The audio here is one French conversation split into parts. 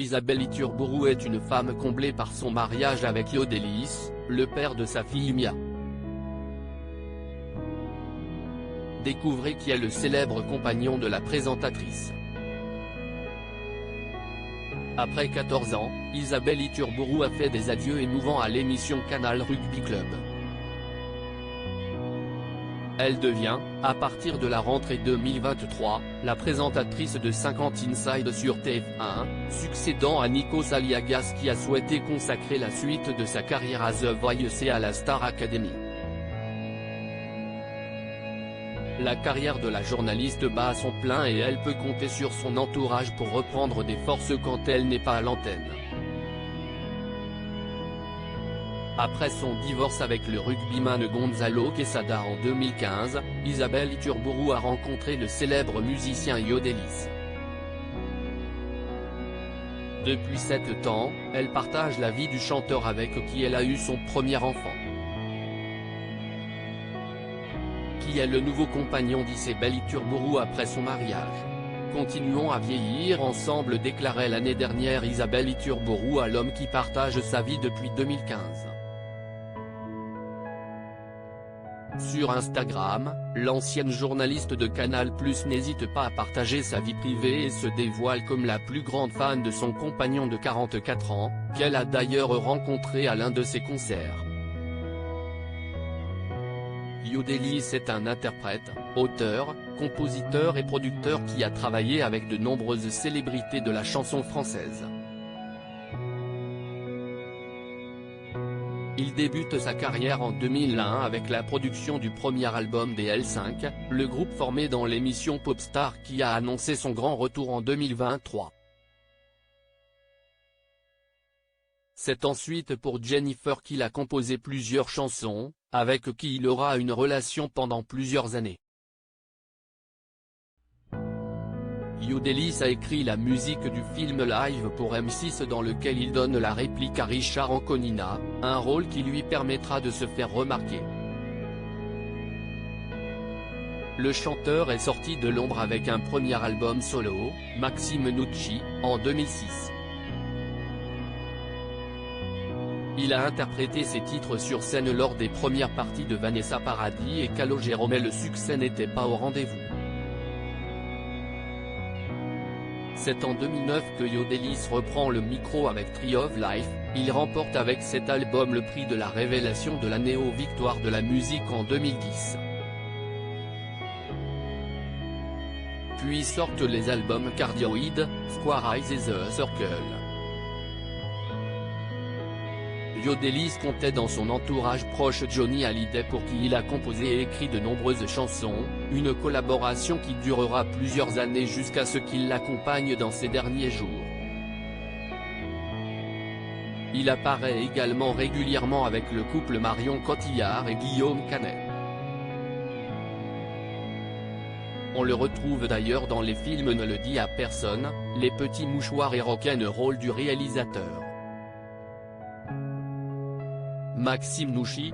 Isabelle Iturburu est une femme comblée par son mariage avec Yodelis, le père de sa fille Mia. Découvrez qui est le célèbre compagnon de la présentatrice. Après 14 ans, Isabelle Iturburu a fait des adieux émouvants à l'émission Canal Rugby Club. Elle devient, à partir de la rentrée 2023, la présentatrice de 50 Inside sur TF1, succédant à Nikos Aliagas qui a souhaité consacrer la suite de sa carrière à The Voice et à la Star Academy. La carrière de la journaliste bat à son plein et elle peut compter sur son entourage pour reprendre des forces quand elle n'est pas à l'antenne. Après son divorce avec le rugbyman Gonzalo Quesada en 2015, Isabelle Iturburu a rencontré le célèbre musicien Yodelis. Depuis 7 ans, elle partage la vie du chanteur avec qui elle a eu son premier enfant. Qui est le nouveau compagnon d'Isabelle Iturburu après son mariage. Continuons à vieillir ensemble, déclarait l'année dernière Isabelle Iturburu à l'homme qui partage sa vie depuis 2015. Sur Instagram, l'ancienne journaliste de Canal+ n'hésite pas à partager sa vie privée et se dévoile comme la plus grande fan de son compagnon de 44 ans, qu'elle a d'ailleurs rencontré à l'un de ses concerts. Yodelis est un interprète, auteur, compositeur et producteur qui a travaillé avec de nombreuses célébrités de la chanson française. Il débute sa carrière en 2001 avec la production du premier album des L5, le groupe formé dans l'émission Popstar qui a annoncé son grand retour en 2023. C'est ensuite pour Jennifer qu'il a composé plusieurs chansons, avec qui il aura une relation pendant plusieurs années. Yodelis a écrit la musique du film Live pour M6 dans lequel il donne la réplique à Richard Anconina, un rôle qui lui permettra de se faire remarquer. Le chanteur est sorti de l'ombre avec un premier album solo, Maxime Nucci, en 2006. Il a interprété ses titres sur scène lors des premières parties de Vanessa Paradis et Calogero, mais le succès n'était pas au rendez-vous. C'est en 2009 que Yodelis reprend le micro avec Tree of Life, il remporte avec cet album le prix de la révélation de l'année aux Victoires de la musique en 2010. Puis sortent les albums Cardioid, Square Eyes et The Circle. Yodelis comptait dans son entourage proche Johnny Hallyday pour qui il a composé et écrit de nombreuses chansons, une collaboration qui durera plusieurs années jusqu'à ce qu'il l'accompagne dans ses derniers jours. Il apparaît également régulièrement avec le couple Marion Cotillard et Guillaume Canet. On le retrouve d'ailleurs dans les films Ne le dis à personne, Les Petits Mouchoirs et Rock'n'Roll du réalisateur Maxime Nucci,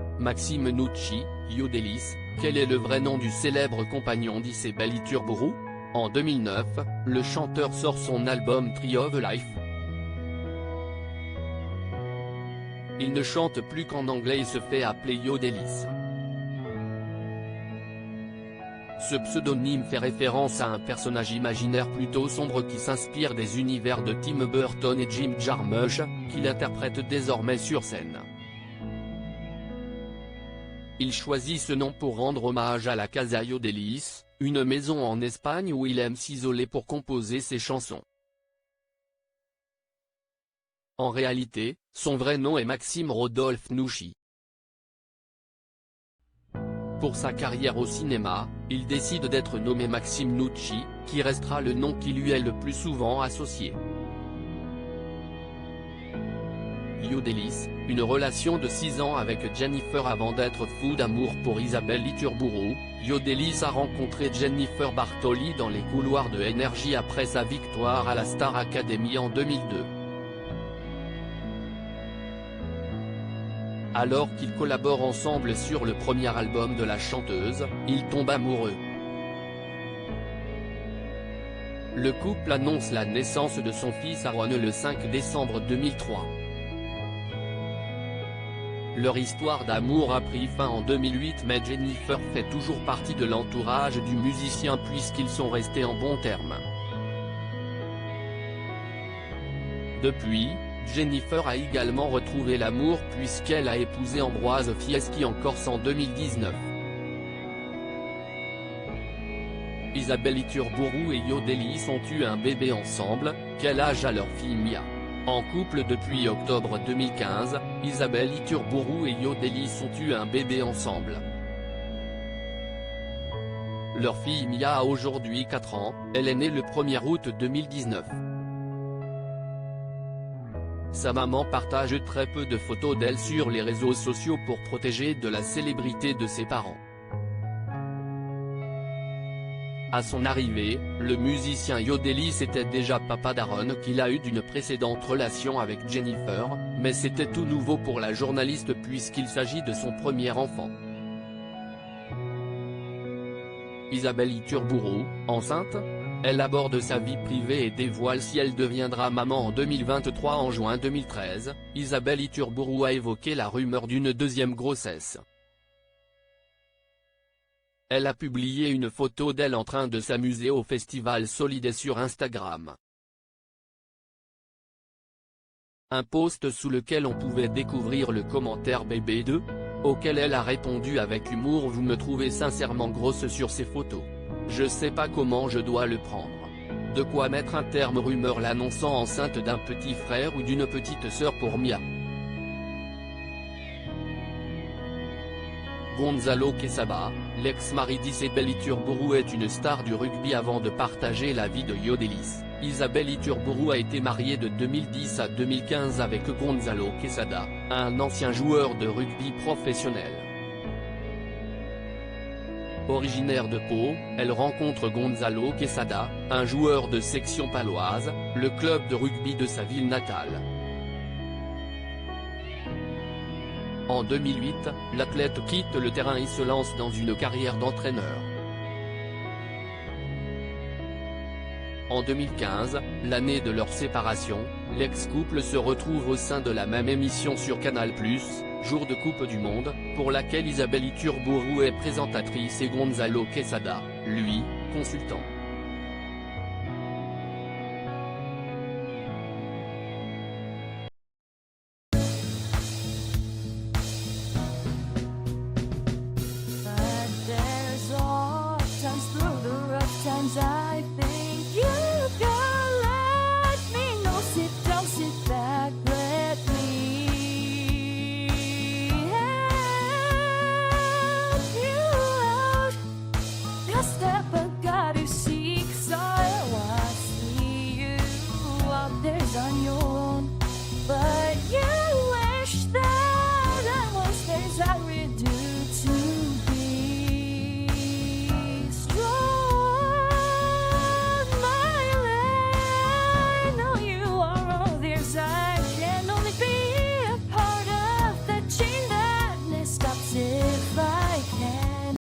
Yodelis, quel est le vrai nom du célèbre compagnon d'Isabelle Iturburu? En 2009, le chanteur sort son album Tree of Life. Il ne chante plus qu'en anglais et se fait appeler Yodelis. Ce pseudonyme fait référence à un personnage imaginaire plutôt sombre qui s'inspire des univers de Tim Burton et Jim Jarmusch, qu'il interprète désormais sur scène. Il choisit ce nom pour rendre hommage à la Casa Yodelis, une maison en Espagne où il aime s'isoler pour composer ses chansons. En réalité, son vrai nom est Maxime Rodolphe Nucci. Pour sa carrière au cinéma, il décide d'être nommé Maxime Nucci, qui restera le nom qui lui est le plus souvent associé. Yodelis, une relation de 6 ans avec Jennifer avant d'être fou d'amour pour Isabelle Iturburu. Yodelis a rencontré Jennifer Bartoli dans les couloirs de Énergie après sa victoire à la Star Academy en 2002. Alors qu'ils collaborent ensemble sur le premier album de la chanteuse, ils tombent amoureux. le couple annonce la naissance de son fils Aaron le 5 décembre 2003. Leur histoire d'amour a pris fin en 2008, mais Jennifer fait toujours partie de l'entourage du musicien puisqu'ils sont restés en bons termes. Depuis, Jennifer a également retrouvé l'amour puisqu'elle a épousé Ambroise Fieschi en Corse en 2019. Isabelle Iturburu et Yodelis ont eu un bébé ensemble. Quel âge a leur fille Mia? En couple depuis octobre 2015, Isabelle Iturburu et Yodelis ont eu un bébé ensemble. Leur fille Mia a aujourd'hui 4 ans, elle est née le 1er août 2019. Sa maman partage très peu de photos d'elle sur les réseaux sociaux pour protéger de la célébrité de ses parents. À son arrivée, le musicien Yodelis était déjà papa d'Aaron qu'il a eu d'une précédente relation avec Jennifer, mais c'était tout nouveau pour la journaliste puisqu'il s'agit de son premier enfant. Isabelle Iturburu, enceinte? Elle aborde sa vie privée et dévoile si elle deviendra maman en 2023. En juin 2013, Isabelle Iturburu a évoqué la rumeur d'une deuxième grossesse. Elle a publié une photo d'elle en train de s'amuser au festival Solide sur Instagram. Un post sous lequel on pouvait découvrir le commentaire BB2, auquel elle a répondu avec humour: vous me trouvez sincèrement grosse sur ces photos. Je sais pas comment je dois le prendre. De quoi mettre un terme rumeur l'annonçant enceinte d'un petit frère ou d'une petite sœur pour Mia. Gonzalo Quesada, l'ex-mari d'Isabelle Iturburu, est une star du rugby avant de partager la vie de Yodelis. Isabelle Iturburu a été mariée de 2010 à 2015 avec Gonzalo Quesada, un ancien joueur de rugby professionnel. Originaire de Pau, elle rencontre Gonzalo Quesada, un joueur de section paloise, le club de rugby de sa ville natale. En 2008, l'athlète quitte le terrain et se lance dans une carrière d'entraîneur. En 2015, l'année de leur séparation, l'ex-couple se retrouve au sein de la même émission sur Canal+, Jour de Coupe du Monde, pour laquelle Isabelle Iturburu est présentatrice et Gonzalo Quesada, lui, consultant.